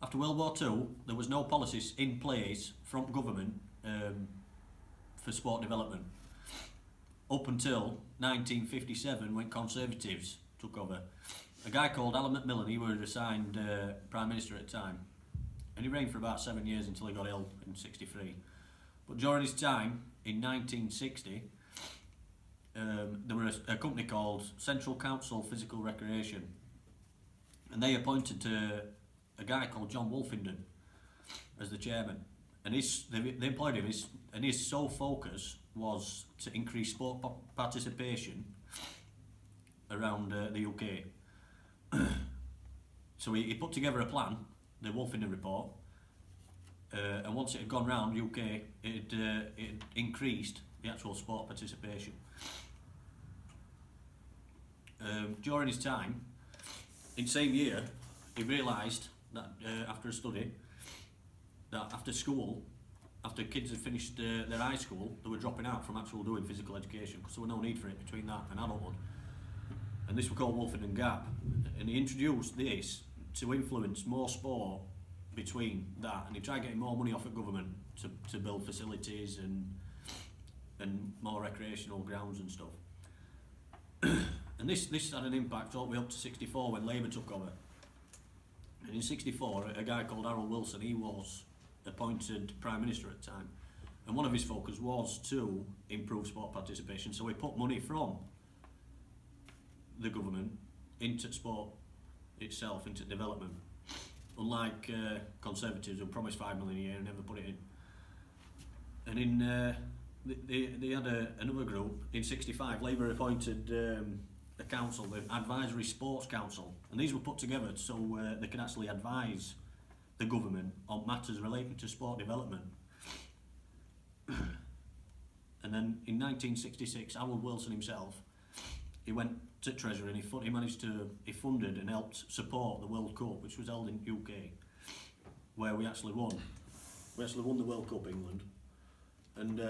After World War Two, there was no policies in place from government for sport development. Up until 1957, when Conservatives took over. A guy called Alan Macmillan, he was assigned Prime Minister at the time, and he reigned for about 7 years until he got ill in '63. But during his time, in 1960, there was a company called Central Council Physical Recreation, and they appointed a guy called John Wolfenden as the chairman. And they employed him, and his sole focus was to increase sport participation around the UK. So he put together a plan, the Wolfenden report, and once it had gone round UK, it increased the actual sport participation. During his time, in the same year, he realised that after a study, that after school, after kids had finished their high school, they were dropping out from actual doing physical education because there was no need for it between that and adulthood. And this was called Wolfenden Gap, and he introduced this to influence more sport between that, and he tried getting more money off the government to build facilities and more recreational grounds and stuff. And this had an impact all the way up to '64 when Labour took over. And in '64, a guy called Harold Wilson, he was appointed Prime Minister at the time, and one of his focus was to improve sport participation. So he put money from the government into sport itself, into development. Unlike Conservatives who promised $5 million a year and never put it in. And in they had another group in '65. Labour appointed a council, the Advisory Sports Council, and these were put together so they could actually advise the government on matters relating to sport development. And then in 1966, Harold Wilson himself, he went to Treasury and he funded and helped support the World Cup, which was held in UK, where we actually won. We actually won the World Cup, England, and